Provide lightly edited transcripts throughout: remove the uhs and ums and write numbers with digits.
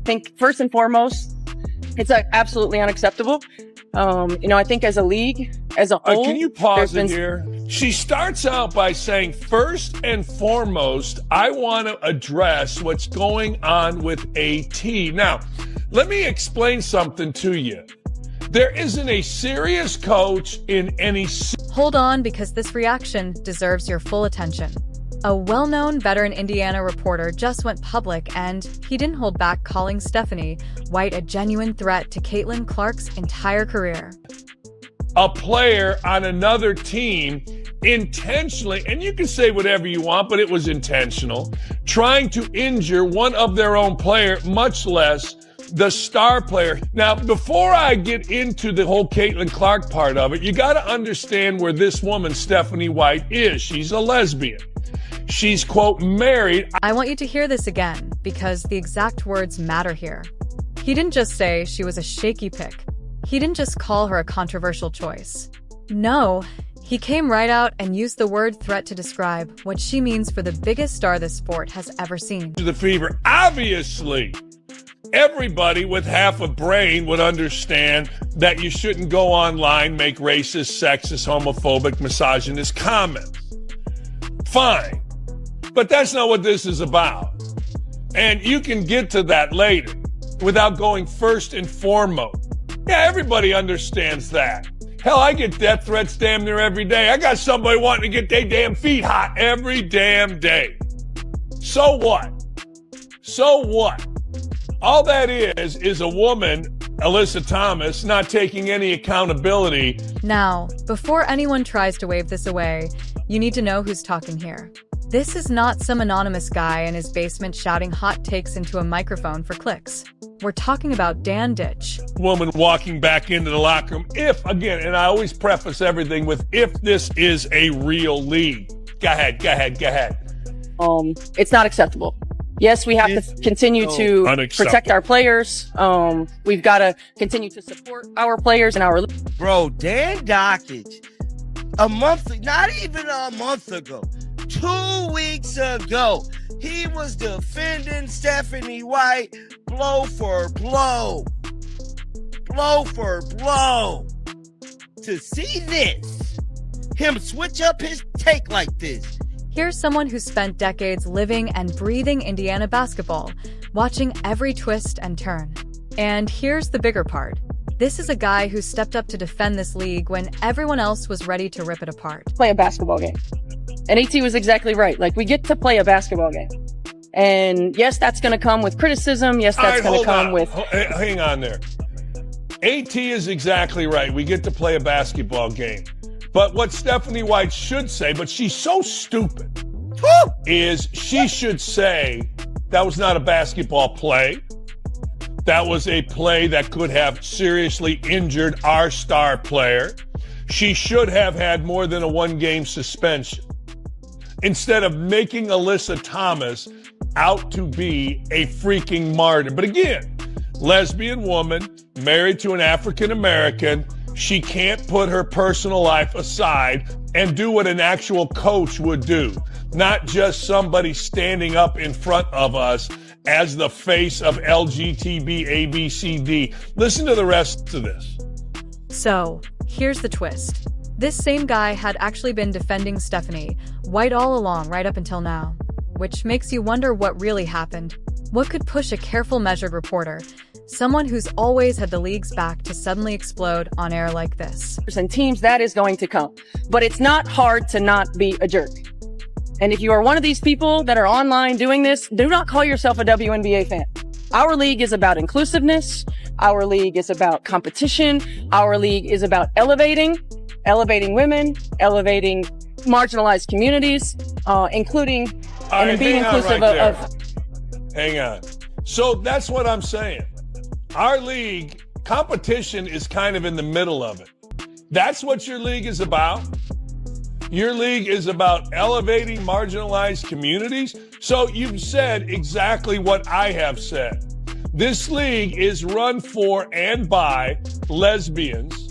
think first and foremost, it's absolutely unacceptable. I think as a league, as a whole. Can you pause it here? She starts out by saying, first and foremost, I want to address what's going on with AT. Now, let me explain something to you. There isn't a serious coach in any... Hold on, because this reaction deserves your full attention. A well-known veteran Indiana reporter just went public, and he didn't hold back calling Stephanie White a genuine threat to Caitlin Clark's entire career. A player on another team intentionally, and you can say whatever you want, but it was intentional, trying to injure one of their own player, much less the star player. Now, before I get into the whole Caitlin Clark part of it, you got to understand where this woman, Stephanie White, is. She's a lesbian. She's, quote, married. I want you to hear this again, because the exact words matter here. He didn't just say she was a shaky pick. He didn't just call her a controversial choice. No, he came right out and used the word threat to describe what she means for the biggest star this sport has ever seen. The fever. Obviously, everybody with half a brain would understand that you shouldn't go online, make racist, sexist, homophobic, misogynist comments. Fine. But that's not what this is about. And you can get to that later without going first and foremost. Yeah, everybody understands that. Hell, I get death threats damn near every day. I got somebody wanting to get their damn feet hot every damn day. So what? So what? All that is a woman, Alyssa Thomas, not taking any accountability. Now, before anyone tries to wave this away, you need to know who's talking here. This is not some anonymous guy in his basement shouting hot takes into a microphone for clicks. We're talking about Dan Ditch. Woman walking back into the locker room. If, again, and I always preface everything with, if this is a real league. Go ahead. It's not acceptable. Yes, we have to continue to protect our players. We've got to continue to support our players and our... Bro, Dan Dockage, not even a month ago, 2 weeks ago, he was defending Stephanie White blow for blow. Blow for blow. To see this, him switch up his take like this. Here's someone who spent decades living and breathing Indiana basketball, watching every twist and turn. And here's the bigger part. This is a guy who stepped up to defend this league when everyone else was ready to rip it apart. Play a basketball game. And AT was exactly right. Like, we get to play a basketball game. And yes, that's going to come with criticism. Yes, that's going to come with... Hang on there. AT is exactly right. We get to play a basketball game. But what Stephanie White should say, but she's so stupid, is she should say that was not a basketball play. That was a play that could have seriously injured our star player. She should have had more than a one-game suspension, instead of making Alyssa Thomas out to be a freaking martyr. But again, lesbian woman, married to an African-American, she can't put her personal life aside and do what an actual coach would do, not just somebody standing up in front of us as the face of LGTB ABCD. Listen to the rest of this. So, here's the twist. This same guy had actually been defending Stephanie White all along, right up until now. Which makes you wonder what really happened. What could push a careful, measured reporter, someone who's always had the league's back, to suddenly explode on air like this? And teams, that is going to come. But it's not hard to not be a jerk. And if you are one of these people that are online doing this, do not call yourself a WNBA fan. Our league is about inclusiveness. Our league is about competition. Our league is about elevating women, elevating marginalized communities, including and being inclusive of... Hang on. So that's what I'm saying. Our league, competition is kind of in the middle of it. That's what your league is about. Your league is about elevating marginalized communities. So you've said exactly what I have said. This league is run for and by lesbians,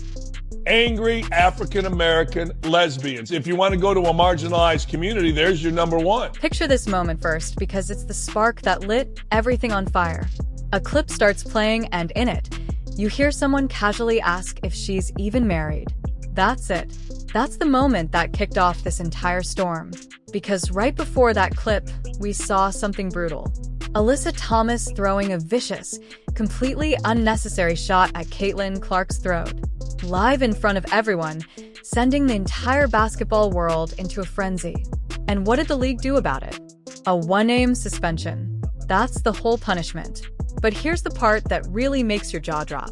angry African-American lesbians. If you want to go to a marginalized community, there's your number one. Picture this moment first, because it's the spark that lit everything on fire. A clip starts playing, and in it, you hear someone casually ask if she's even married. That's it. That's the moment that kicked off this entire storm. Because right before that clip, we saw something brutal. Alyssa Thomas throwing a vicious, completely unnecessary shot at Caitlin Clark's throat. Live in front of everyone, sending the entire basketball world into a frenzy. And what did the league do about it? A one-game suspension. That's the whole punishment. But here's the part that really makes your jaw drop.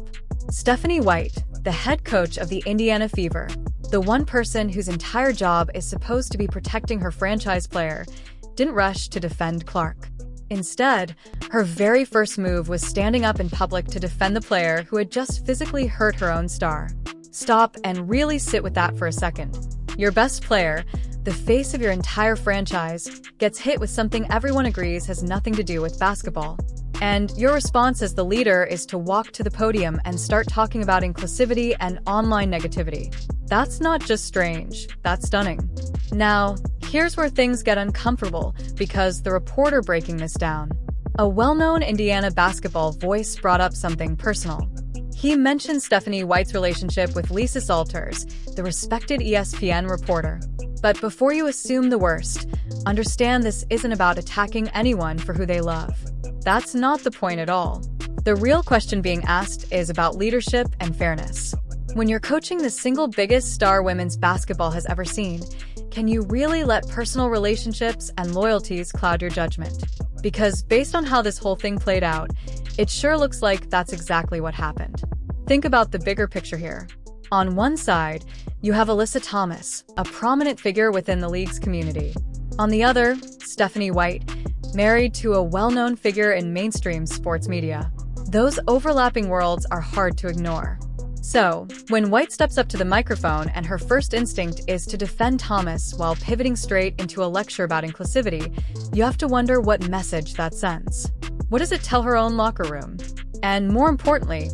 Stephanie White, the head coach of the Indiana Fever, the one person whose entire job is supposed to be protecting her franchise player, didn't rush to defend Clark. Instead, her very first move was standing up in public to defend the player who had just physically hurt her own star. Stop and really sit with that for a second. Your best player, the face of your entire franchise, gets hit with something everyone agrees has nothing to do with basketball. And your response as the leader is to walk to the podium and start talking about inclusivity and online negativity. That's not just strange, that's stunning. Now, here's where things get uncomfortable because the reporter breaking this down. A well-known Indiana basketball voice brought up something personal. He mentioned Stephanie White's relationship with Lisa Salters, the respected ESPN reporter. But before you assume the worst, understand this isn't about attacking anyone for who they love. That's not the point at all. The real question being asked is about leadership and fairness. When you're coaching the single biggest star women's basketball has ever seen, can you really let personal relationships and loyalties cloud your judgment? Because based on how this whole thing played out, it sure looks like that's exactly what happened. Think about the bigger picture here. On one side, you have Alyssa Thomas, a prominent figure within the league's community. On the other, Stephanie White, married to a well-known figure in mainstream sports media. Those overlapping worlds are hard to ignore. So, when White steps up to the microphone and her first instinct is to defend Thomas while pivoting straight into a lecture about inclusivity, you have to wonder what message that sends. What does it tell her own locker room? And more importantly,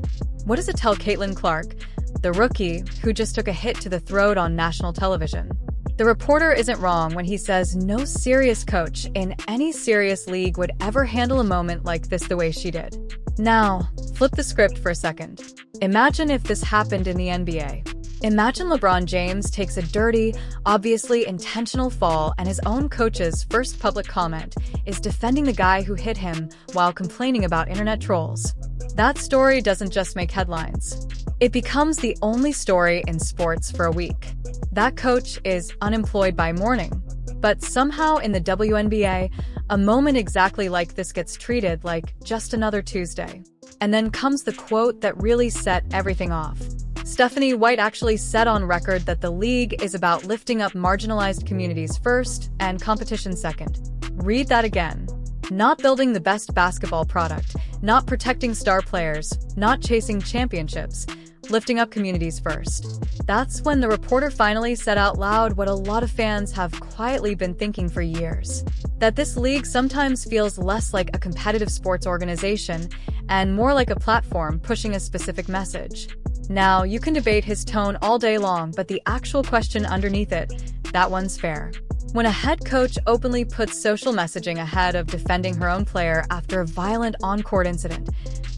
what does it tell Caitlin Clark, the rookie who just took a hit to the throat on national television? The reporter isn't wrong when he says no serious coach in any serious league would ever handle a moment like this the way she did. Now, flip the script for a second. Imagine if this happened in the NBA. Imagine LeBron James takes a dirty, obviously intentional fall and his own coach's first public comment is defending the guy who hit him while complaining about internet trolls. That story doesn't just make headlines. It becomes the only story in sports for a week. That coach is unemployed by morning. But somehow in the WNBA, a moment exactly like this gets treated like just another Tuesday. And then comes the quote that really set everything off. Stephanie White actually said on record that the league is about lifting up marginalized communities first and competition second. Read that again. Not building the best basketball product, not protecting star players, not chasing championships, lifting up communities first. That's when the reporter finally said out loud what a lot of fans have quietly been thinking for years. That this league sometimes feels less like a competitive sports organization and more like a platform pushing a specific message. Now, you can debate his tone all day long, but the actual question underneath it, that one's fair. When a head coach openly puts social messaging ahead of defending her own player after a violent on-court incident,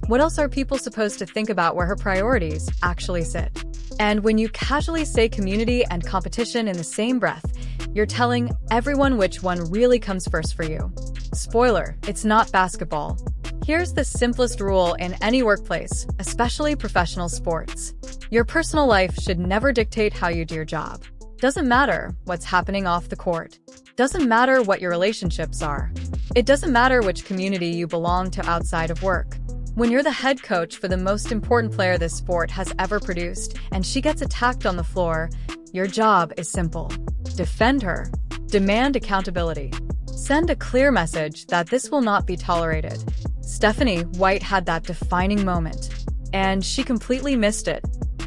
what else are people supposed to think about where her priorities actually sit? And when you casually say community and competition in the same breath, you're telling everyone which one really comes first for you. Spoiler, it's not basketball. Here's the simplest rule in any workplace, especially professional sports. Your personal life should never dictate how you do your job. Doesn't matter what's happening off the court. Doesn't matter what your relationships are. It doesn't matter which community you belong to outside of work. When you're the head coach for the most important player this sport has ever produced, and she gets attacked on the floor, your job is simple. Defend her. Demand accountability. Send a clear message that this will not be tolerated. Stephanie White had that defining moment, and she completely missed it.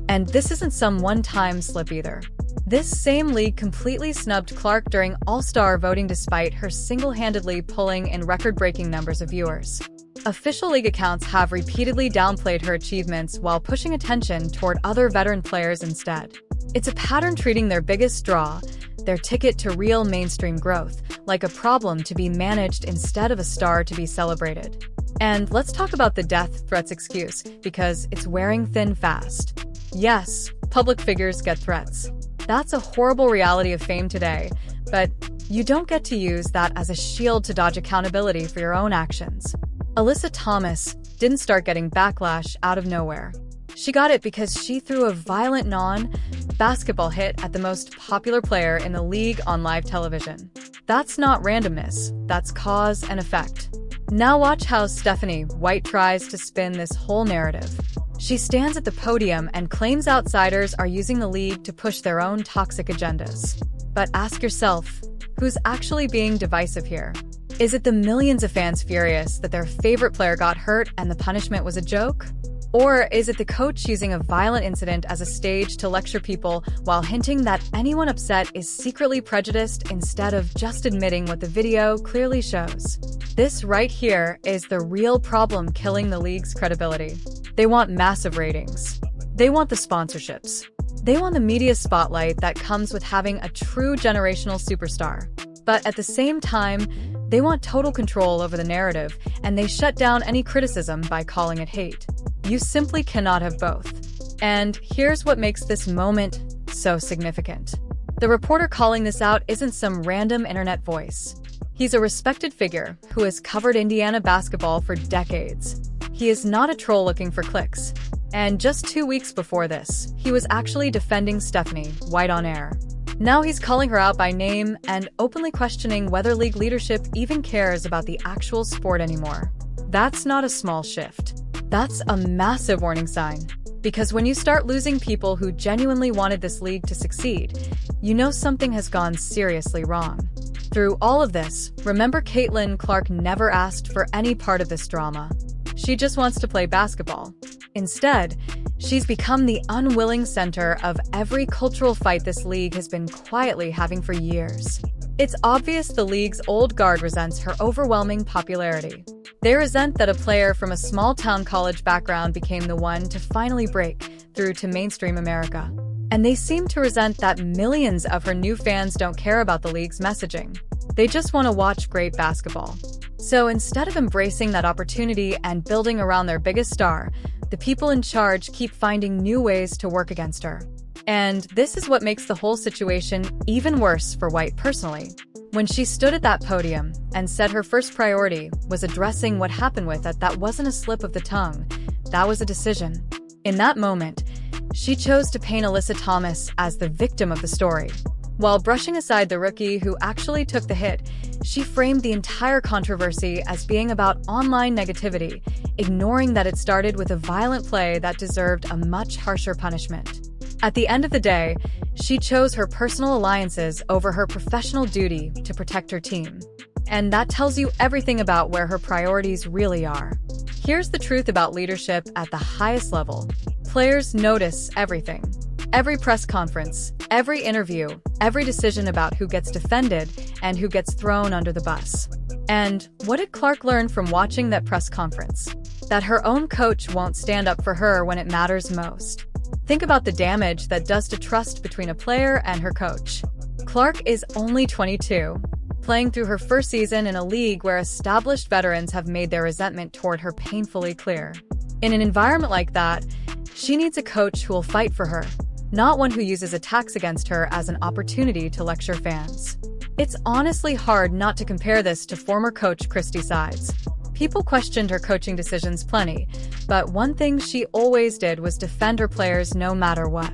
And this isn't some one-time slip either. This same league completely snubbed Clark during All-Star voting despite her single-handedly pulling in record-breaking numbers of viewers. Official league accounts have repeatedly downplayed her achievements while pushing attention toward other veteran players instead. It's a pattern treating their biggest draw, their ticket to real mainstream growth, like a problem to be managed instead of a star to be celebrated. And let's talk about the death threats excuse, because it's wearing thin fast. Yes, public figures get threats. That's a horrible reality of fame today, but you don't get to use that as a shield to dodge accountability for your own actions. Alyssa Thomas didn't start getting backlash out of nowhere. She got it because she threw a violent non-basketball hit at the most popular player in the league on live television. That's not randomness, that's cause and effect. Now watch how Stephanie White tries to spin this whole narrative. She stands at the podium and claims outsiders are using the league to push their own toxic agendas. But ask yourself, who's actually being divisive here? Is it the millions of fans furious that their favorite player got hurt and the punishment was a joke? Or is it the coach using a violent incident as a stage to lecture people while hinting that anyone upset is secretly prejudiced instead of just admitting what the video clearly shows? This right here is the real problem killing the league's credibility. They want massive ratings. They want the sponsorships. They want the media spotlight that comes with having a true generational superstar. But at the same time, they want total control over the narrative, and they shut down any criticism by calling it hate. You simply cannot have both. And here's what makes this moment so significant. The reporter calling this out isn't some random internet voice. He's a respected figure who has covered Indiana basketball for decades. He is not a troll looking for clicks. And just 2 weeks before this, he was actually defending Stephanie White on air. Now he's calling her out by name and openly questioning whether league leadership even cares about the actual sport anymore. That's not a small shift. That's a massive warning sign. Because when you start losing people who genuinely wanted this league to succeed, you know something has gone seriously wrong. Through all of this, remember Caitlin Clark never asked for any part of this drama. She just wants to play basketball. Instead, she's become the unwilling center of every cultural fight this league has been quietly having for years. It's obvious the league's old guard resents her overwhelming popularity. They resent that a player from a small-town college background became the one to finally break through to mainstream America. And they seem to resent that millions of her new fans don't care about the league's messaging. They just want to watch great basketball. So instead of embracing that opportunity and building around their biggest star, the people in charge keep finding new ways to work against her. And this is what makes the whole situation even worse for White personally. When she stood at that podium and said her first priority was addressing what happened with it, that wasn't a slip of the tongue, that was a decision. In that moment, she chose to paint Alyssa Thomas as the victim of the story. While brushing aside the rookie who actually took the hit, she framed the entire controversy as being about online negativity, ignoring that it started with a violent play that deserved a much harsher punishment. At the end of the day, she chose her personal alliances over her professional duty to protect her team. And that tells you everything about where her priorities really are. Here's the truth about leadership at the highest level. Players notice everything. Every press conference, every interview, every decision about who gets defended and who gets thrown under the bus. And what did Clark learn from watching that press conference? That her own coach won't stand up for her when it matters most. Think about the damage that does to trust between a player and her coach. Clark is only 22, playing through her first season in a league where established veterans have made their resentment toward her painfully clear. In an environment like that, she needs a coach who will fight for her, not one who uses attacks against her as an opportunity to lecture fans. It's honestly hard not to compare this to former coach Christy Sides. People questioned her coaching decisions plenty, but one thing she always did was defend her players no matter what.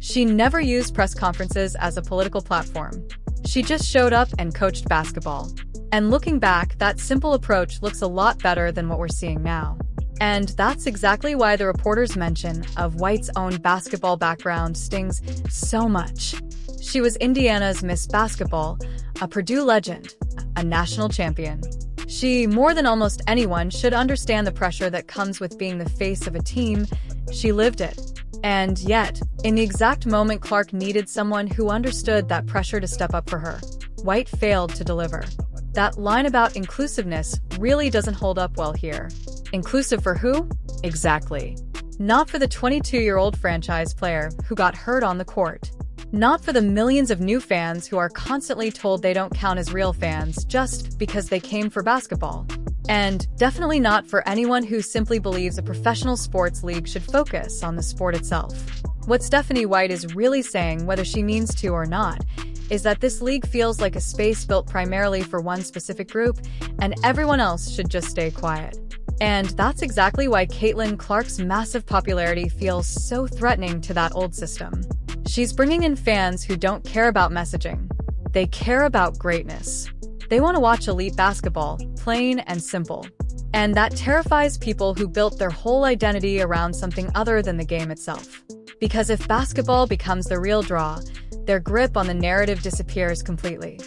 She never used press conferences as a political platform. She just showed up and coached basketball. And looking back, that simple approach looks a lot better than what we're seeing now. And that's exactly why the reporter's mention of White's own basketball background stings so much. She was Indiana's Miss Basketball, a Purdue legend, a national champion. She, more than almost anyone, should understand the pressure that comes with being the face of a team. She lived it. And yet, in the exact moment Clark needed someone who understood that pressure to step up for her, White failed to deliver. That line about inclusiveness really doesn't hold up well here. Inclusive for who? Exactly. Not for the 22-year-old franchise player who got hurt on the court. Not for the millions of new fans who are constantly told they don't count as real fans just because they came for basketball. And definitely not for anyone who simply believes a professional sports league should focus on the sport itself. What Stephanie White is really saying, whether she means to or not, is that this league feels like a space built primarily for one specific group, and everyone else should just stay quiet. And that's exactly why Caitlin Clark's massive popularity feels so threatening to that old system. She's bringing in fans who don't care about messaging. They care about greatness. They want to watch elite basketball, plain and simple. And that terrifies people who built their whole identity around something other than the game itself. Because if basketball becomes the real draw, their grip on the narrative disappears completely.